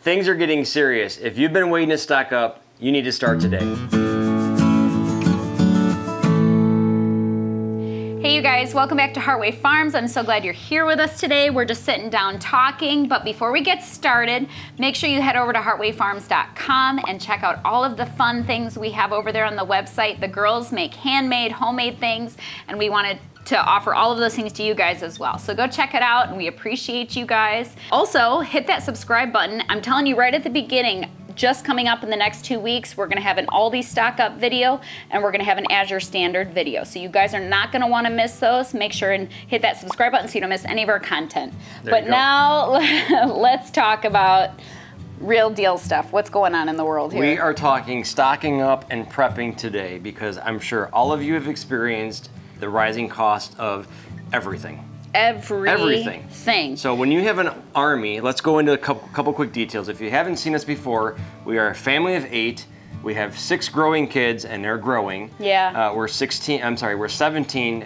things are getting serious. If you've been waiting to stock up, you need to start today. Hey you guys, welcome back to Heartway Farms. I'm so glad you're here with us today. We're just sitting down talking, but before we get started, make sure you head over to heartwayfarms.com and check out all of the fun things we have over there on the website. The girls make handmade, homemade things, and we wanted to offer all of those things to you guys as well. So go check it out, and we appreciate you guys. Also, hit that subscribe button. I'm telling you right at the beginning, just coming up in the next 2 weeks, we're gonna have an Aldi stock up video, and we're gonna have an Azure standard video. So you guys are not gonna wanna miss those. Make sure and hit that subscribe button so you don't miss any of our content. But now, let's talk about real deal stuff. What's going on in the world here? We are talking stocking up and prepping today because I'm sure all of you have experienced the rising cost of everything. Everything. So when you have an army, let's go into a couple quick details. If you haven't seen us before, we are a family of 8. We have 6 growing kids, and they're growing. Yeah. We're 17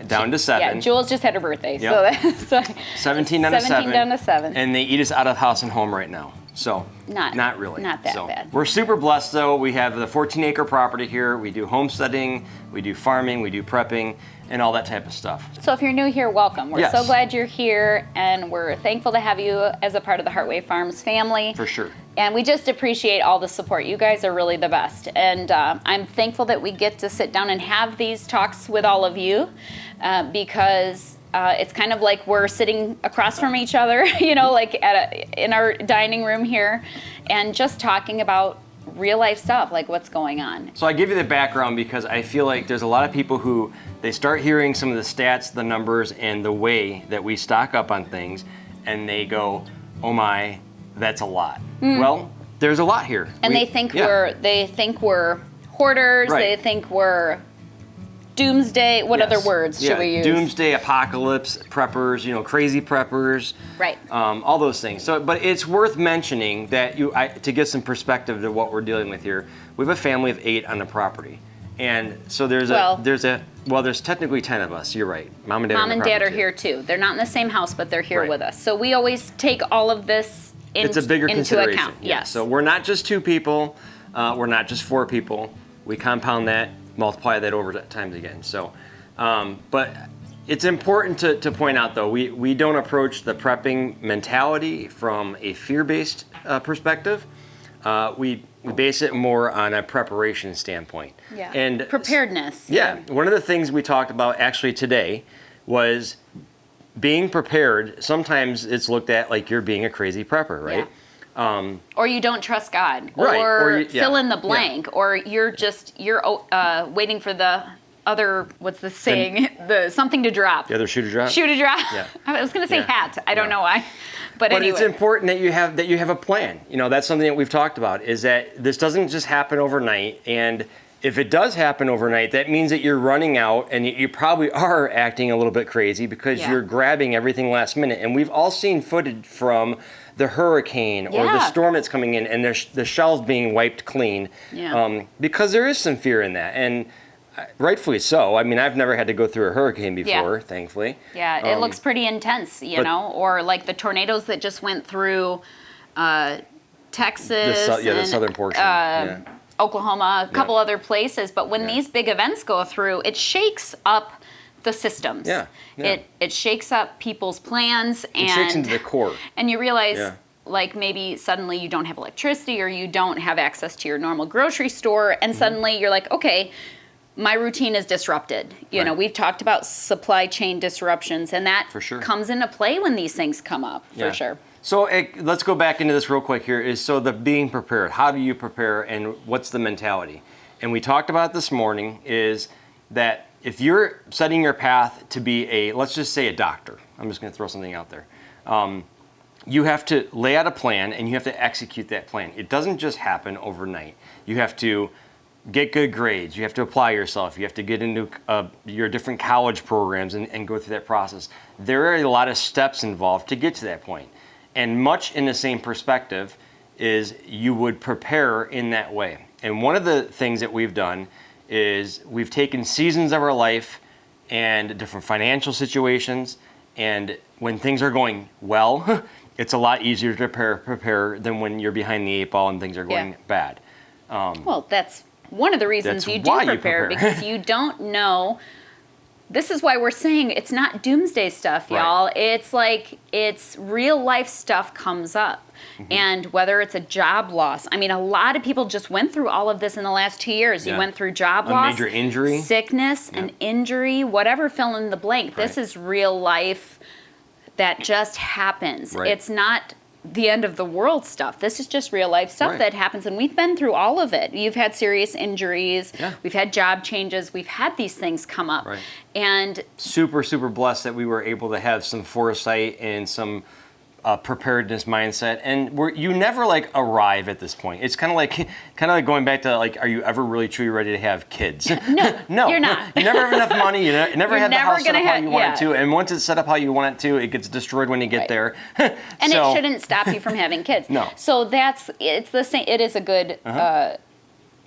down to 7. Yeah, Jules just had her birthday, Yep. so 17 down to 7. Down to 7. And they eat us out of house and home right now. So not really. Not that bad. We're super blessed though. We have the 14-acre property here. We do homesteading, we do farming, we do prepping, and all that type of stuff. So if you're new here, welcome. We're so glad you're here, and we're thankful to have you as a part of the Heartway Farms family. For sure. And we just appreciate all the support. You guys are really the best. And I'm thankful that we get to sit down and have these talks with all of you because it's kind of like we're sitting across from each other, you know, like in our dining room here, and just talking about real life stuff, like what's going on. So I give you the background because I feel like there's a lot of people who, they start hearing some of the stats, the numbers, and the way that we stock up on things, and they go, oh my, that's a lot. Well, there's a lot here. And they think we're hoarders, Right. they think we're doomsday, what other words should we use? Doomsday, apocalypse, preppers, you know, crazy preppers. Right. All those things. So, but it's worth mentioning that to get some perspective to what we're dealing with here, we have a family of 8 on the property. And so there's technically 10 of us, you're right. Mom and Dad are here too. They're not in the same house, but they're here with us. So we always take all of this it's a bigger into consideration. account. Yes. So we're not just 2 people, we're not just 4 people. We compound that, multiply that over times again. So, but it's important to point out though, we don't approach the prepping mentality from a fear-based perspective. We base it more on a preparation standpoint. Yeah. And preparedness. Yeah. One of the things we talked about actually today was being prepared. Sometimes it's looked at like you're being a crazy prepper, right? Yeah. Or you don't trust God, right. or fill in the blank, or you're waiting for the other, what's the saying, the something to drop. The other shoe to drop? Shoe to drop. Yeah. I was going to say hat. I don't know why. But anyway. It's important that you have a plan. You know, that's something that we've talked about, is that this doesn't just happen overnight. And if it does happen overnight, that means that you're running out, and you probably are acting a little bit crazy because you're grabbing everything last minute. And we've all seen footage from the hurricane or the storm that's coming in, and the shelves being wiped clean, because there is some fear in that, and rightfully so. I mean, I've never had to go through a hurricane before, thankfully. Yeah, it looks pretty intense, you know, or like the tornadoes that just went through Texas, the southern portion, Oklahoma, a couple other places. But when these big events go through, it shakes up the systems. Yeah. It shakes up people's plans, and it shakes into the core. And you realize, like, maybe suddenly you don't have electricity, or you don't have access to your normal grocery store, and suddenly you're like, okay, my routine is disrupted. You know, we've talked about supply chain disruptions, and that comes into play when these things come up, for sure. So let's go back into this real quick here. So the being prepared, how do you prepare, and what's the mentality? And we talked about this morning is that if you're setting your path to be let's just say a doctor, I'm just going to throw something out there. You have to lay out a plan, and you have to execute that plan. It doesn't just happen overnight. You have to get good grades. You have to apply yourself. You have to get into your different college programs and go through that process. There are a lot of steps involved to get to that point. And much in the same perspective is you would prepare in that way. And one of the things that we've done is we've taken seasons of our life and different financial situations, and when things are going well, it's a lot easier to prepare than when you're behind the 8 ball and things are going bad. Well, that's one of the reasons That's you do why you prepare, prepare. because you don't know. This is why we're saying it's not doomsday stuff, y'all. Right. It's like, it's real life stuff comes up. And whether it's a job loss, I mean, a lot of people just went through all of this in the last 2 years. You went through job loss, major injury, sickness, an injury, whatever, fill in the blank. This is real life that just happens. Right. It's not the end of the world stuff. This is just real life stuff that happens, and we've been through all of it. You've had serious injuries. We've had job changes. We've had these things come up. And super blessed that we were able to have some foresight and some preparedness mindset, and you never like arrive at this point. It's kind of like going back to like, are you ever really truly ready to have kids? No, you're not. You never have enough money. You never have the house set up how you want it to, and once it's set up how you want it to, it gets destroyed when you get there. And it shouldn't stop you from having kids. No. So it's the same. It is a good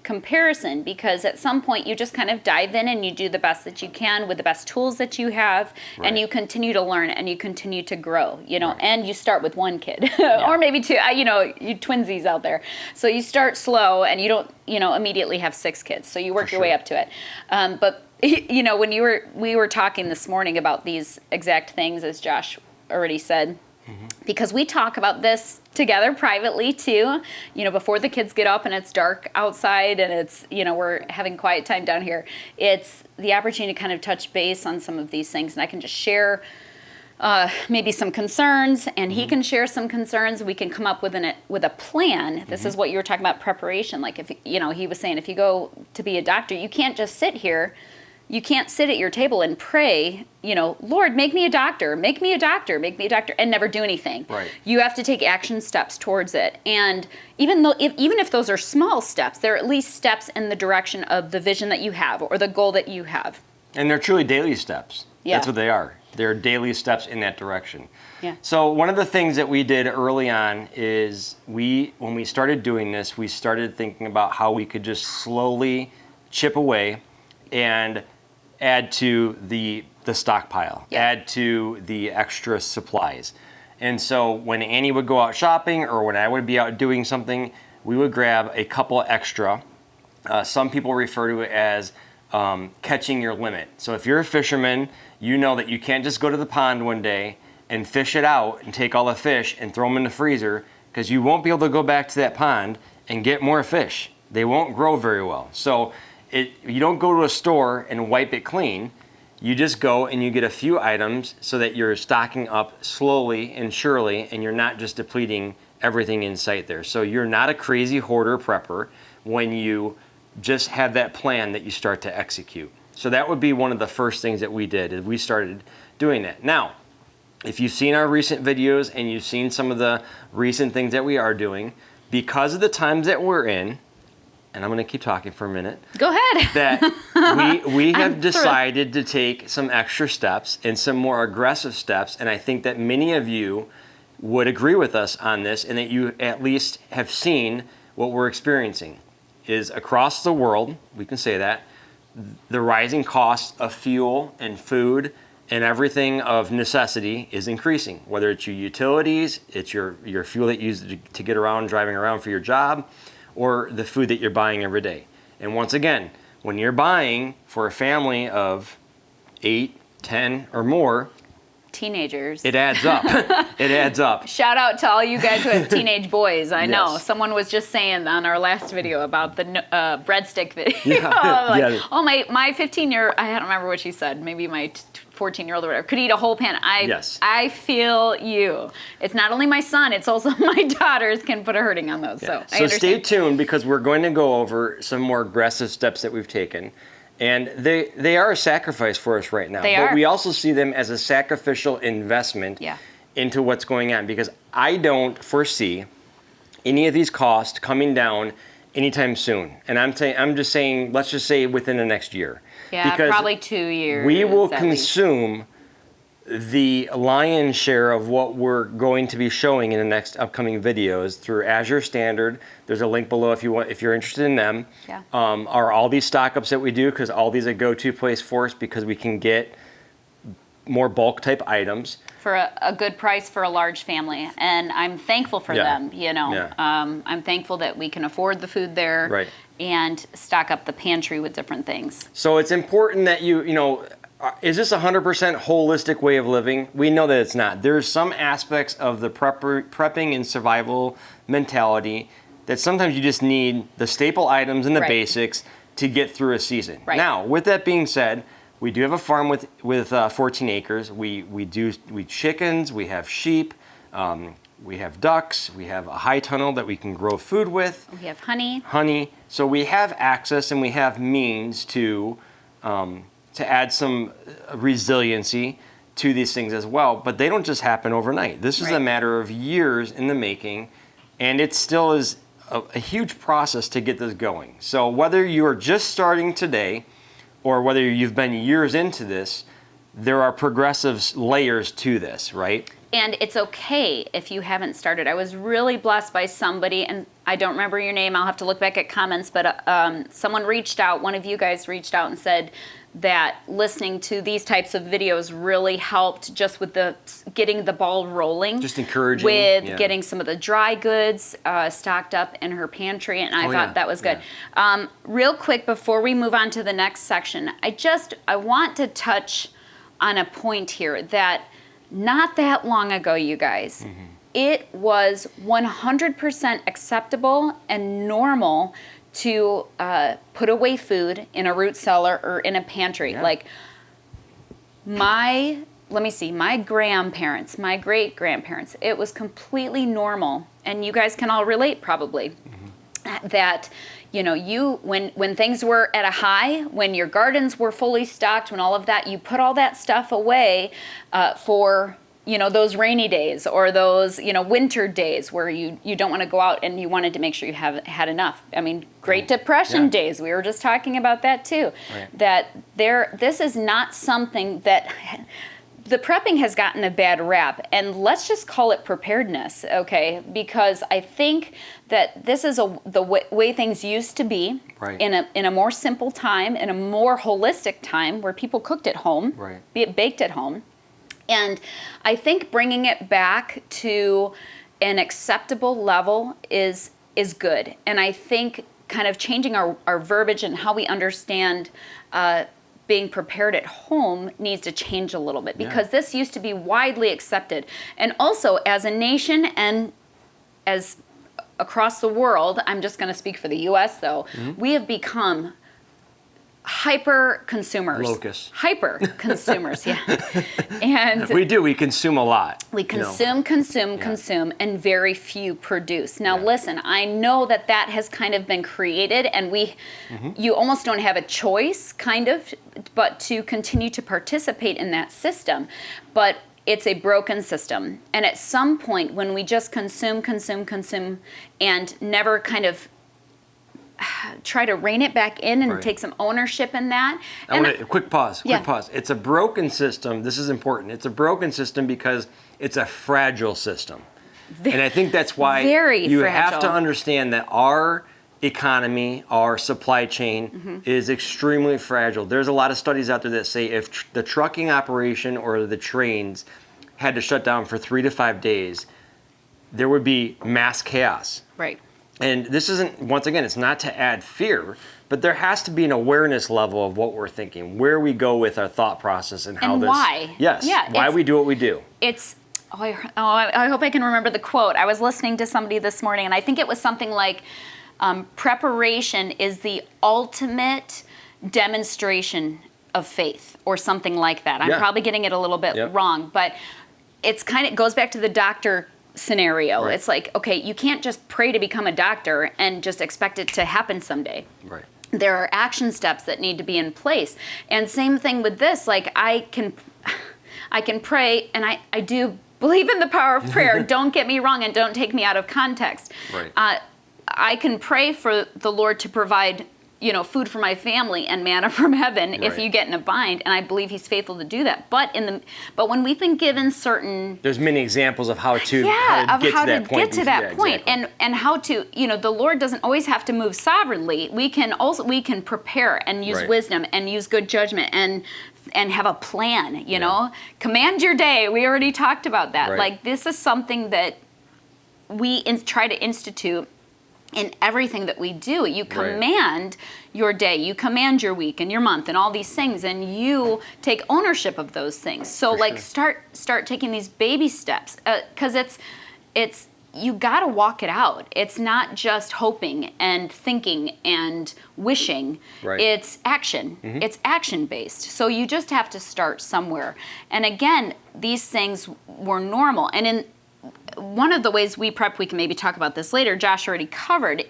comparison, because at some point you just kind of dive in and you do the best that you can with the best tools that you have, and you continue to learn and you continue to grow, and you start with one kid or maybe two, you twinsies out there. So you start slow and you don't, immediately have 6 kids. So you work your way up to it. But when we were talking this morning about these exact things, as Josh already said, because we talk about this together privately too, before the kids get up and it's dark outside and it's, we're having quiet time down here. It's the opportunity to kind of touch base on some of these things, and I can just share maybe some concerns, and he can share some concerns. We can come up with a plan. This is what you were talking about, preparation. Like, if he was saying, if you go to be a doctor, you can't just sit here. You can't sit at your table and pray, Lord, make me a doctor, make me a doctor, make me a doctor, and never do anything. Right. You have to take action steps towards it. And even if those are small steps, they're at least steps in the direction of the vision that you have or the goal that you have. And they're truly daily steps. Yeah. That's what they are. They're daily steps in that direction. Yeah. So one of the things that we did early on is when we started doing this, we started thinking about how we could just slowly chip away and add to the stockpile, add to the extra supplies. And so when Annie would go out shopping or when I would be out doing something, we would grab a couple extra. Some people refer to it as catching your limit. So if you're a fisherman, you know that you can't just go to the pond one day and fish it out and take all the fish and throw them in the freezer, because you won't be able to go back to that pond and get more fish. They won't grow very well. So you don't go to a store and wipe it clean. You just go and you get a few items so that you're stocking up slowly and surely, and you're not just depleting everything in sight there. So you're not a crazy hoarder prepper when you just have that plan that you start to execute. So that would be one of the first things that we did, is we started doing that. Now, if you've seen our recent videos and you've seen some of the recent things that we are doing, because of the times that we're in, and I'm going to keep talking for a minute. Go ahead. That we have decided to take some extra steps and some more aggressive steps, and I think that many of you would agree with us on this, and that you at least have seen what we're experiencing is across the world, we can say that, the rising cost of fuel and food and everything of necessity is increasing. Whether it's your utilities, it's your fuel that you use to get around, driving around for your job, or the food that you're buying every day. And once again, when you're buying for a family of 8, 10, or more, teenagers, it adds up. It adds up. Shout out to all you guys who have teenage boys. I know. Yes. Someone was just saying on our last video about the breadstick video. Yeah. Oh, my 15-year, I don't remember what she said. Maybe my 14-year-old or whatever could eat a whole pan. I feel you. It's not only my son, it's also my daughters can put a hurting on those. Yeah. So Stay tuned, because we're going to go over some more aggressive steps that we've taken. And they are a sacrifice for us right now. But we also see them as a sacrificial investment into what's going on, because I don't foresee any of these costs coming down anytime soon. And I'm just saying, let's just say within the next year. Yeah, because probably 2 years. We will consume the lion's share of what we're going to be showing in the next upcoming videos through Azure Standard. There's a link below if you're interested in them. Yeah. Are all these stock ups that we do, because all these are a go-to place for us, because we can get more bulk type items. for a good price for a large family, and I'm thankful for them. I'm thankful that we can afford the food there, Right. and stock up the pantry with different things. So it's important that is this 100% holistic way of living? We know that it's not. There's some aspects of the prepping and survival mentality that sometimes you just need the staple items and the basics to get through a season. Right. Now, with that being said, we do have a farm with 14 acres. We chickens, we have sheep, we have ducks, we have a high tunnel that we can grow food with. We have honey. Honey. So we have access and we have means to add some resiliency to these things as well. But they don't just happen overnight. This is a matter of years in the making, and it still is a huge process to get this going. So whether you are just starting today or whether you've been years into this, there are progressive layers to this, right? And it's okay if you haven't started. I was really blessed by somebody, and I don't remember your name. I'll have to look back at comments, but someone reached out, one of you guys reached out and said that listening to these types of videos really helped just with getting the ball rolling. Just encouraging. With getting some of the dry goods stocked up in her pantry, and I thought that was good. Yeah. Real quick, before we move on to the next section, I want to touch on a point here that not that long ago, you guys, it was 100% acceptable and normal to put away food in a root cellar or in a pantry. Yeah. Like my grandparents, my great-grandparents, it was completely normal, and you guys can all relate probably, that when things were at a high, when your gardens were fully stocked, when all of that, you put all that stuff away for those rainy days or those winter days where you don't want to go out, and you wanted to make sure you have had enough. I mean, Great Depression days, we were just talking about that too. Right. This is not something that the prepping has gotten a bad rap, and let's just call it preparedness, okay? Because I think that this is the way things used to be, in a more simple time, in a more holistic time where people cooked at home, baked at home. And I think bringing it back to an acceptable level is good. And I think kind of changing our verbiage and how we understand being prepared at home needs to change a little bit, because this used to be widely accepted. And also, as a nation and as across the world, I'm just going to speak for the U.S. though, we have become hyper consumers. Hyper consumers, And we consume a lot. We consume, and very few produce. Now listen, I know that has kind of been created, and you almost don't have a choice, kind of, but to continue to participate in that system. But it's a broken system. And at some point, when we just consume, and never kind of try to rein it back in and take some ownership in that. Quick pause. It's a broken system. This is important. It's a broken system because it's a fragile system. And I think that's why you have to understand that our economy, our supply chain is extremely fragile. There's a lot of studies out there that say if the trucking operation or the trains had to shut down for 3 to 5 days, there would be mass chaos. Right. And this isn't, once again, it's not to add fear, but there has to be an awareness level of what we're thinking, where we go with our thought process, and how why. Yes, why we do what we do. I hope I can remember the quote. I was listening to somebody this morning, and I think it was something like, preparation is the ultimate demonstration of faith, or something like that. I'm probably getting it a little bit wrong, but it's it goes back to the doctor scenario. It's like, okay, you can't just pray to become a doctor and just expect it to happen someday. Right. There are action steps that need to be in place. And same thing with this, like I can pray, and I do believe in the power of prayer. Don't get me wrong, and don't take me out of context. Right. I can pray for the Lord to provide food for my family and manna from heaven if you get in a bind, and I believe He's faithful to do that. But when we've been given certain, there's many examples of how to get to that point, and how to the Lord doesn't always have to move sovereignly. We can prepare and use wisdom and use good judgment and and have a plan, you know? Command your day. We already talked about that. Right. Like, this is something that we try to institute in everything that we do. You command your day, you command your week and your month and all these things, and you take ownership of those things. So start taking these baby steps, because it's you gotta walk it out. It's not just hoping and thinking and wishing. It's action. It's action based. So you just have to start somewhere. And again, these things were normal. And in one of the ways we prep, we can maybe talk about this later, Josh already covered,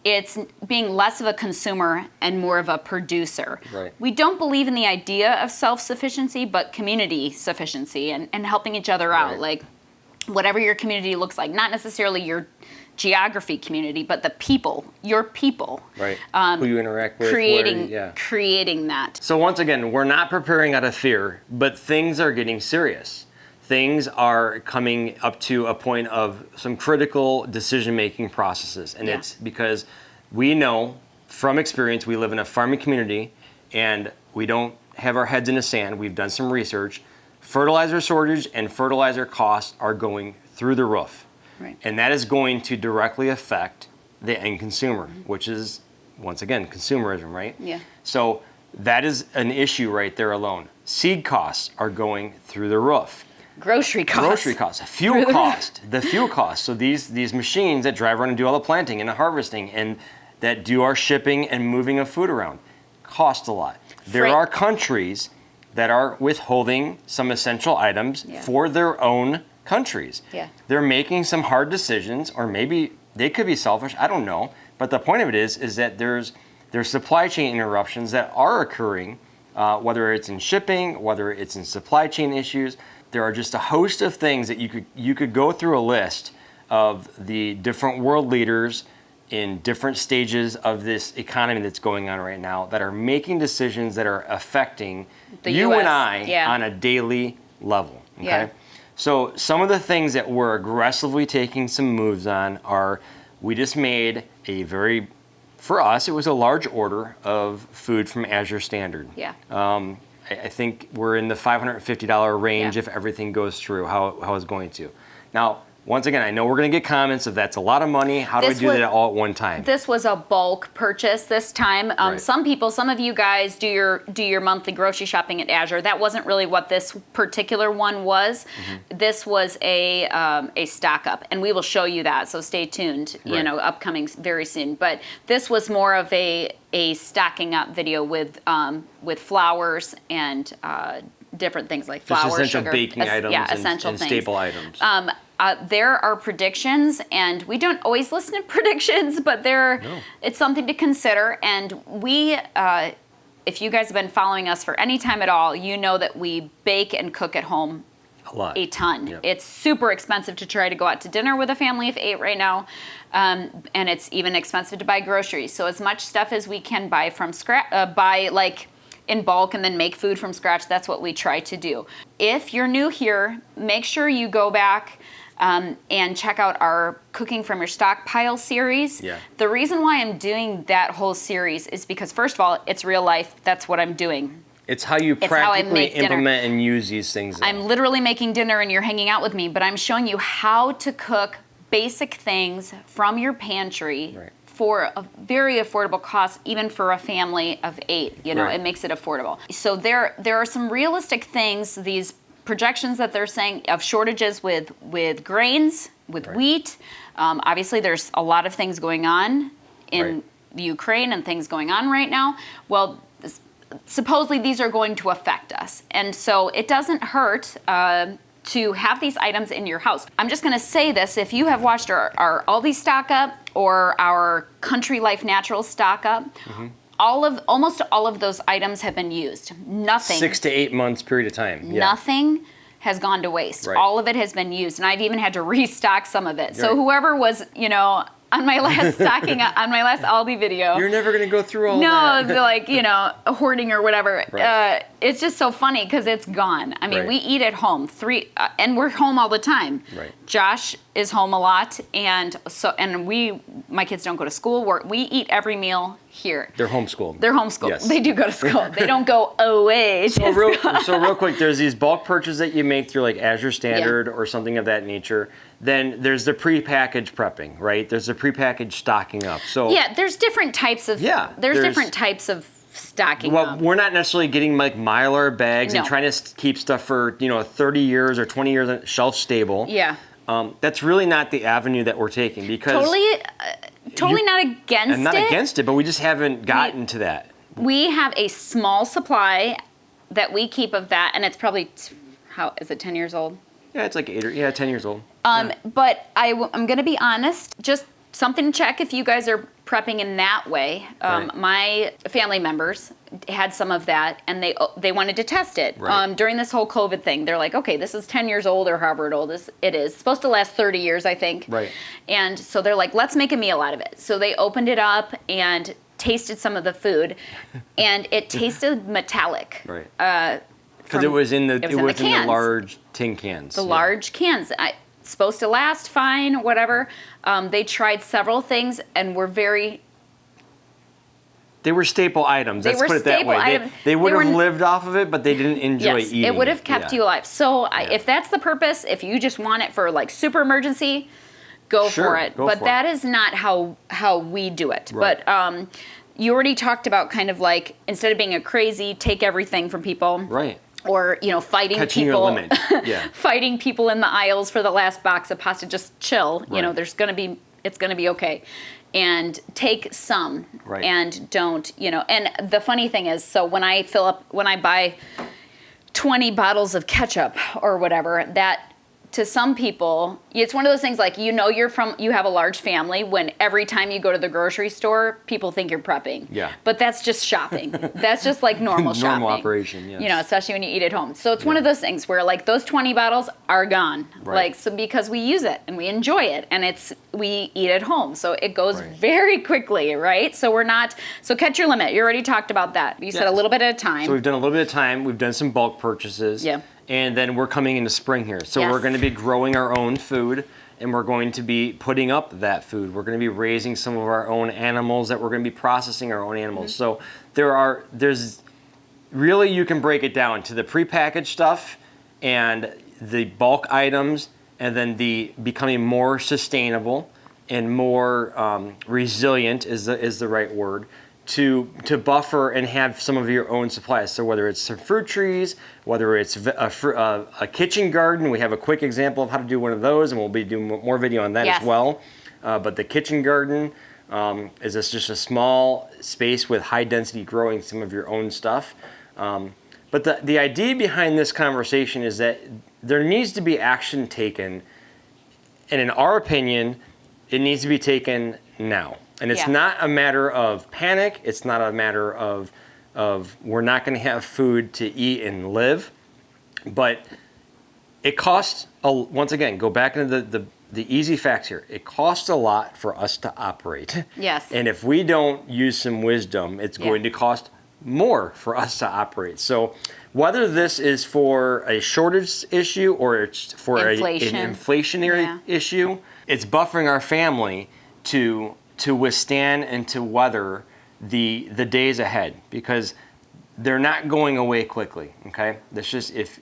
it's being less of a consumer and more of a producer. We don't believe in the idea of self-sufficiency, but community sufficiency and helping each other out. Like, whatever your community looks like, not necessarily your geography community, but the people, your people. Who you interact with. Creating that. So once again, we're not preparing out of fear, but things are getting serious. Things are coming up to a point of some critical decision-making processes. And it's because we know from experience, we live in a farming community and we don't have our heads in the sand. We've done some research. Fertilizer shortage and fertilizer costs are going through the roof. And that is going to directly affect the end consumer, which is, once again, consumerism, right? So that is an issue right there alone. Seed costs are going through the roof. Grocery costs. Fuel cost. The fuel cost. So these machines that drive around and do all the planting and the harvesting and that do our shipping and moving of food around cost a lot. There are countries that are withholding some essential items for their own countries. They're making some hard decisions, or maybe they could be selfish, I don't know. But the point of it is that there's supply chain interruptions that are occurring, whether it's in shipping, whether it's in supply chain issues. There are just a host of things that you could go through a list of the different world leaders in different stages of this economy that's going on right now that are making decisions that are affecting you and I on a daily level. So some of the things that we're aggressively taking some moves on are, we just made for us, it was a large order of food from Azure Standard. I think we're in the $550 range if everything goes through how it's going to. Now, once again, I know we're going to get comments of that's a lot of money. How do I do that all at one time? This was a bulk purchase this time. Some of you guys do your monthly grocery shopping at Azure. That wasn't really what this particular one was. This was a stock up, and we will show you that. So stay tuned. You know, upcoming very soon. But this was more of a stocking up video with flours and different things like flour, just essential sugar, baking items essential and things. Staple items. There are predictions, and we don't always listen to predictions, but it's something to consider. And we, if you guys have been following us for any time at all, you know that we bake and cook at home a ton. It's super expensive to try to go out to dinner with a family of 8 right now, and it's even expensive to buy groceries. So as much stuff as we can buy from scratch, in bulk and then make food from scratch, that's what we try to do. If you're new here, make sure you go back and check out our Cooking from Your Stockpile series. The reason why I'm doing that whole series is because, first of all, it's real life. That's what I'm doing. It's how you practically implement and use these things. I'm literally making dinner and you're hanging out with me, but I'm showing you how to cook basic things from your pantry for a very affordable cost, even for a family of 8. You know, it makes it affordable. So there are some realistic things, these projections that they're saying of shortages with grains, with wheat. Obviously, there's a lot of things going on in Ukraine and things going on right now. Well, supposedly these are going to affect us. And so it doesn't hurt to have these items in your house. I'm just going to say this. If you have watched our Aldi stock up or our Country Life Naturals stock up, almost all of those items have been used. Nothing. 6 to 8 months period of time. Nothing has gone to waste. All of it has been used, and I've even had to restock some of it. So whoever was, on my last on my last Aldi video, you're never going to go through all that. No, like hoarding or whatever. it's just so funny because it's gone. I mean, Right. we eat at home and we're home all the time. Right. Josh is home a lot, and my kids don't go to school. We eat every meal here. They're homeschooled. They're homeschooled. Yes. They do go to school. They don't go away. So real quick, there's these bulk purchases that you make through like Azure Standard or something of that nature. Then there's the prepackaged prepping, right? There's the prepackaged stocking up. So yeah, there's different types of there's different types of stocking well, up. we're not necessarily getting like Mylar bags and No. trying to keep stuff for 30 years or 20 years shelf stable. Yeah. That's really not the avenue that we're taking because Totally not against it. I'm not against it, but we just haven't gotten to that. We have a small supply that we keep of that, and it's probably how is it 10 years old? Yeah, it's like 10 years old. But I'm going to be honest, just something to check if you guys are prepping in that way. Right. My family members had some of that, and they wanted to test it. Right. During this whole COVID thing, they're like, okay, this is 10 years old or however old it is. It's supposed to last 30 years, I think. Right. And so they're like, let's make a meal out of it. So they opened it up and tasted some of the food, and it tasted metallic. Right. Because it was in the cans. large tin cans. The large cans. It's supposed to last fine, whatever. They tried several things and were They were staple items. Let's were put it that staple way. items. They would They have were- lived off of it, but they didn't enjoy yes, eating it would have kept you alive. So if that's the purpose, if you just want it for like super emergency, go Sure, for it. go But for that it. is not how we do it. Right. But you already talked about kind of like instead of being a crazy, take everything from people. Right. Or fighting Catching people, your limit. Yeah. fighting people in the aisles for the last box of pasta. Just chill. Right. It's gonna be okay, and take some. Right. And don't. And the funny thing is, so when I buy 20 bottles of ketchup or whatever, that to some people, it's one of those things like, you have a large family when every time you go to the grocery store, people think you're prepping. Yeah. But that's just shopping. That's just like normal shopping. Normal operation, yes. Especially when you eat at home. So it's one of those things where like those 20 bottles are gone. Right. So because we use it and we enjoy it and we eat at home. So it goes Right. very quickly, right? So catch your limit. You already talked about that. You said a little bit at a time. So we've done a little bit of time. We've done some bulk purchases. Yeah. And then we're coming into spring here. So Yes. we're going to be growing our own food, and we're going to be putting up that food. We're going to be raising some of our own animals that we're going to be processing our own animals. So there's really, you can break it down to the prepackaged stuff and the bulk items, and then the becoming more sustainable and more resilient is the right word. To buffer and have some of your own supplies. So whether it's some fruit trees, whether it's a kitchen garden, we have a quick example of how to do one of those, and we'll be doing more video on that Yes. as well. But the kitchen garden is just a small space with high density growing some of your own stuff. But the idea behind this conversation is that there needs to be action taken, and in our opinion, it needs to be taken now. And it's not a matter of panic. It's not a matter of we're not going to have food to eat and live. But it costs, once again, go back into the easy facts here. It costs a lot for us to operate. Yes. And if we don't use some wisdom, it's going to cost more for us to operate. So whether this is for a shortage issue or it's for an inflationary issue, it's buffering our family to withstand and to weather the days ahead, because they're not going away quickly. Okay, that's just if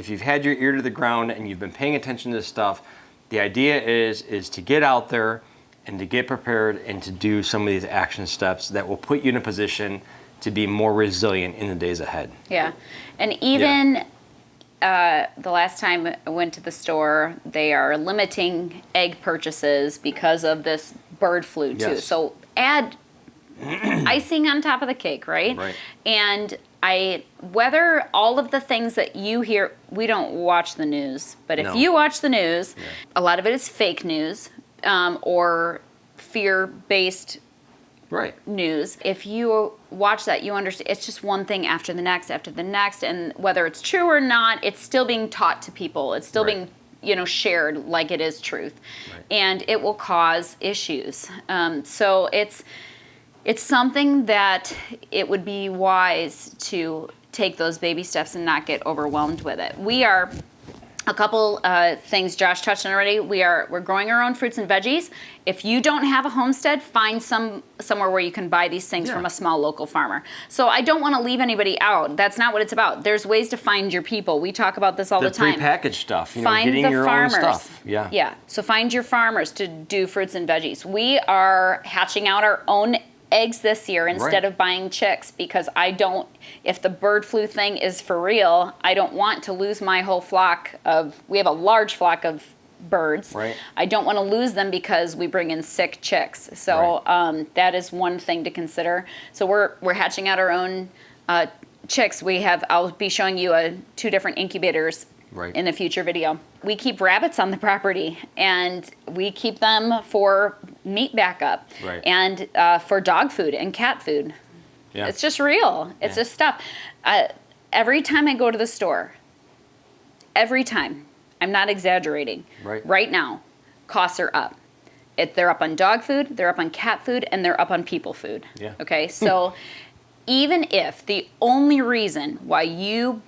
you've had your ear to the ground and you've been paying attention to this stuff, the idea is to get out there and to get prepared and to do some of these action steps that will put you in a position to be more resilient in the days ahead. Yeah, and even the last time I went to the store, they are limiting egg purchases because of this bird flu too. Yes. So add icing on top of the cake, right? Right. And whether all of the things that you hear, we don't watch the news, but if you watch the news, a lot of it is fake news or fear-based news. If you watch that, you understand it's just one thing after the next, and whether it's true or not, it's still being taught to people. It's still being shared like it is truth, and it will cause issues. So it's something that it would be wise to take those baby steps and not get overwhelmed with it. We are a couple things Josh touched on already. We're growing our own fruits and veggies. If you don't have a homestead, find somewhere where you can buy these things from a small local farmer. So I don't want to leave anybody out. That's not what it's about. There's ways to find your people. We talk about this all the time. The prepackaged stuff, find getting the your farmers. own stuff. Yeah. Yeah. So find your farmers to do fruits and veggies. We are hatching out our own eggs this year instead of buying chicks, because if the bird flu thing is for real, I don't want to lose my whole flock we have a large flock of birds. Right. I don't want to lose them because we bring in sick chicks. So that is one thing to consider. So we're hatching out our own chicks. I'll be showing you 2 different incubators in a future video. We keep rabbits on the property, and we keep them for meat backup and for dog food and cat food. Yeah. It's just real. It's just stuff. Every time I go to the store, every time, I'm not exaggerating, right now, costs are up. They're up on dog food, they're up on cat food, and they're up on people food. Yeah. Okay, so even if the only reason why you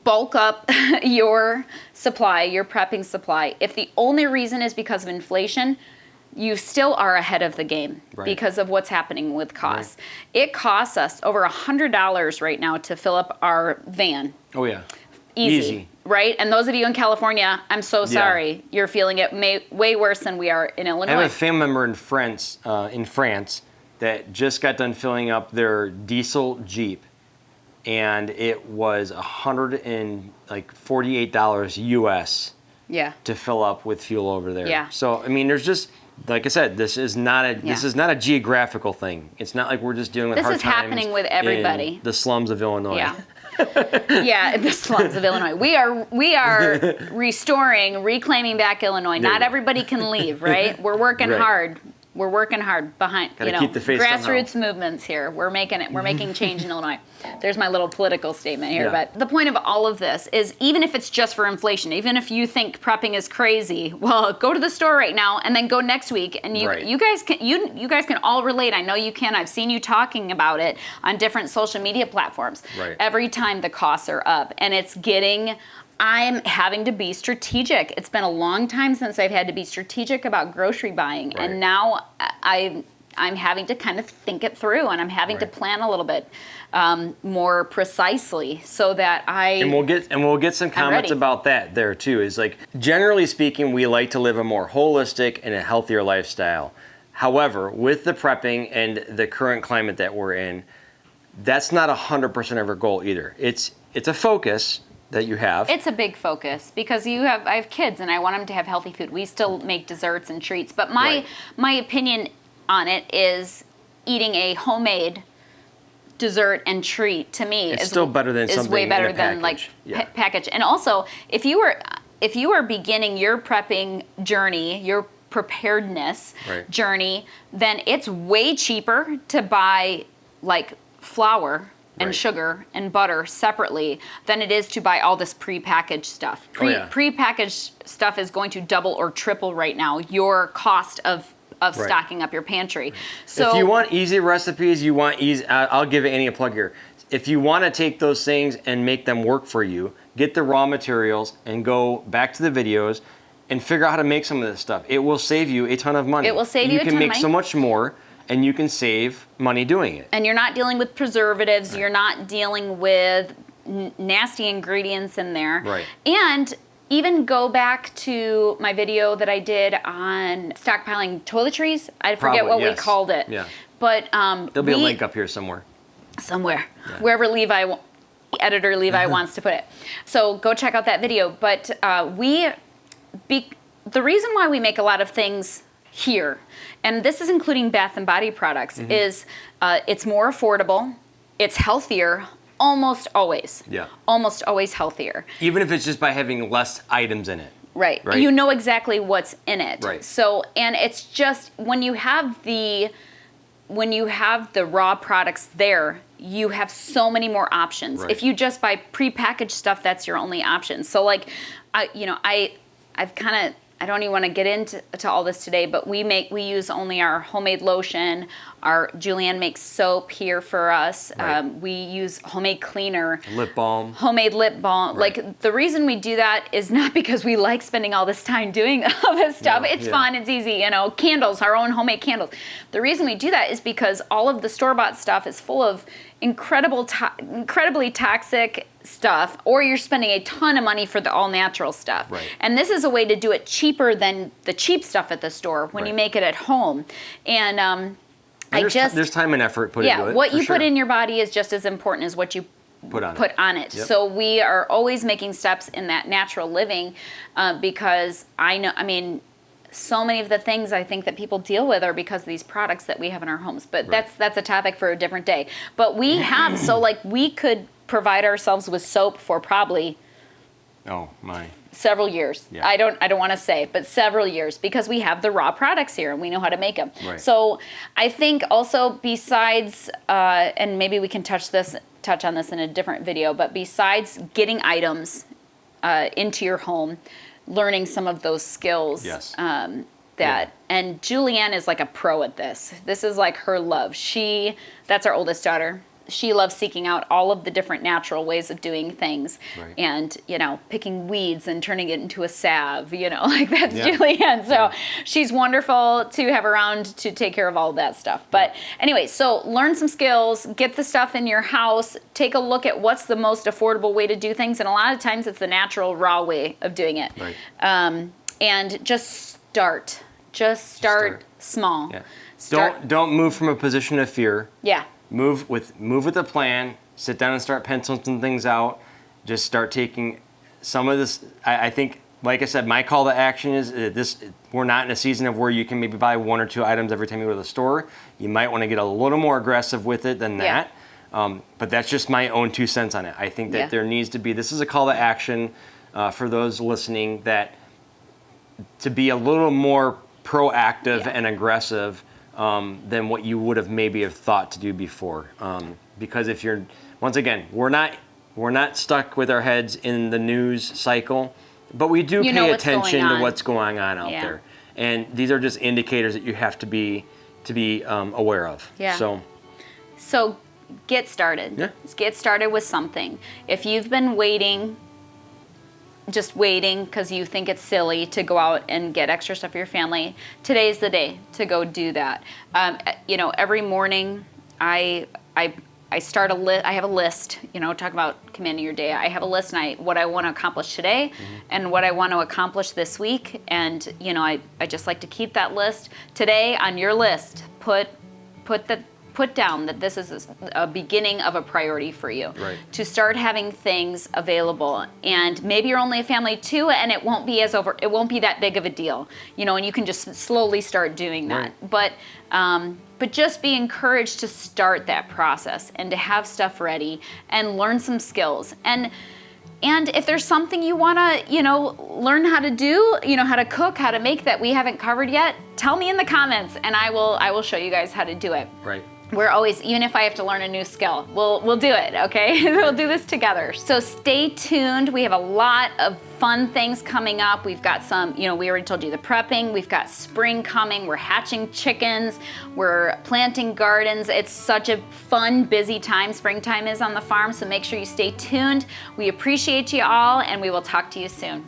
bulk up your supply, your prepping supply, if the only reason is because of inflation, you still are ahead of the game because of what's happening with costs. It costs us over $100 right now to fill up our van. Oh yeah. Easy. Right? And those of you in California, I'm so sorry. You're feeling it way worse than we are in Illinois. I have a family member in France that just got done filling up their diesel Jeep, and it was $148 US to fill up with fuel over there. Yeah. So I mean, there's just, like I said, this is not a geographical thing. It's not like we're just dealing with hard times. This is happening with everybody. In the slums of Illinois. Yeah. Yeah, the slums of Illinois. We are reclaiming back Illinois. Not everybody can leave, right? We're working hard. We're working hard behind, keep the faith grassroots somehow. Movements here. We're making it. We're making change in Illinois. There's my little political statement here. But the point of all of this is, even if it's just for inflation, even if you think prepping is crazy, well, go to the store right now and then go next week, and you guys can all relate. I know you can. I've seen you talking about it on different social media platforms. Right. Every time the costs are up, and I'm having to be strategic. It's been a long time since I've had to be strategic about grocery buying, and now I'm having to kind of think it through, and I'm having to plan a little bit more precisely so that and we'll get some comments about that there too. Is like, generally speaking, we like to live a more holistic and a healthier lifestyle. However, with the prepping and the current climate that we're in, that's not 100% of our goal either. It's a focus that you have. It's a big focus because I have kids and I want them to have healthy food. We still make desserts and treats, but my opinion on it is eating a homemade dessert and treat, to me, it's still better than something way better in a than package. Package. And also, if you are beginning your prepping journey, your preparedness journey, then it's way cheaper to buy like flour and sugar and butter separately than it is to buy all this prepackaged stuff. Prepackaged stuff is going to double or triple right now your cost of stocking up your pantry. So if you want easy recipes, I'll give Annie a plug here. If you want to take those things and make them work for you, get the raw materials and go back to the videos and figure out how to make some of this stuff. It will save you a ton of money. It will save you a ton of money. You can make so much more, and you can save money doing it. And you're not dealing with preservatives. You're not dealing with nasty ingredients in there. Right. And even go back to my video that I did on stockpiling toiletries. I forget what we called it. Yeah. But there'll be a link up here somewhere. Wherever editor Levi wants to put it. So go check out that video. But the reason why we make a lot of things here, and this is including bath and body products, is it's more affordable, it's healthier, almost always. Yeah. Almost always healthier. Even if it's just by having less items in it. Right. You know exactly what's in it. Right. So, and it's just when you have the raw products there, you have so many more options. Right. If you just buy prepackaged stuff, that's your only option. So like, I've kind of I don't even want to get into all this today, but we use only our homemade lotion. Our Julianne makes soap here for us. Right. We use homemade cleaner. Lip balm. Homemade lip balm. Right. Like, the reason we do that is not because we like spending all this time doing all this stuff. No, It's fun, it's easy, candles, our own homemade candles. The reason we do that is because all of the store-bought stuff is full of incredibly toxic stuff, or you're spending a ton of money for the all-natural stuff. Right. And this is a way to do it cheaper than the cheap stuff at the store when you Right. make it at home. And there's time and effort put into it. what for you sure. put in your body is just as important as what you Put on it. Yep. So we are always making steps in that natural living, because so many of the things I think that people deal with are because of these products that we have in our homes. But Right. that's a topic for a different day. But we have, we could provide ourselves with soap for probably Oh my. several years. Yeah. I don't want to say, but several years, because we have the raw products here and we know how to make them. Right. So I think also, besides, and maybe we can touch on this in a different video, but besides getting items into your home, learning some of those skills. Yes. And Julianne is like a pro at this. This is like her love. That's our oldest daughter. She loves seeking out all of the different natural ways of doing things, Right. and picking weeds and turning it into a salve. Like that's Yeah. Julianne. So she's wonderful to have around to take care of all of that stuff. But anyway, so learn some skills, get the stuff in your house, take a look at what's the most affordable way to do things, and a lot of times it's the natural, raw way of doing it. Right. And just start. Just start small. Yeah. Don't move from a position of fear. Yeah. Move with a plan. Sit down and start penciling some things out. Just start taking some of this. I think, like I said, my call to action is this. We're not in a season of where you can maybe buy 1 or 2 items every time you go to the store. You might want to get a little more aggressive with it than that. But that's just my own 2 cents on it. I think that there needs to be. This is a call to action for those listening, that to be a little more proactive and aggressive than what you would have maybe have thought to do before. Because if you're, once again, we're not stuck with our heads in the news cycle, but we do pay attention to what's going on out there. And these are just indicators that you have to be aware of. Yeah. So get started. Yeah. Just get started with something. If you've been waiting because you think it's silly to go out and get extra stuff for your family, today's the day to go do that. Every morning I start a list. I have a list, talk about commanding your day. I have a list, and what I want to accomplish today and what I want to accomplish this week. And, I just like to keep that list. Today on your list, put down that this is a beginning of a priority for you. Right. To start having things available. And maybe you're only a family of 2, and it won't be that big of a deal. And you can just slowly start doing that. Right. But just be encouraged to start that process and to have stuff ready and learn some skills. And if there's something you want to, learn how to do, how to cook, how to make that we haven't covered yet, tell me in the comments, and I will show you guys how to do it. Right. We're always, even if I have to learn a new skill, we'll do it, okay? We'll do this together. So stay tuned. We have a lot of fun things coming up. We've got some, we already told you the prepping. We've got spring coming. We're hatching chickens. We're planting gardens. It's such a fun, busy time. Springtime is on the farm, so make sure you stay tuned. We appreciate you all, and we will talk to you soon.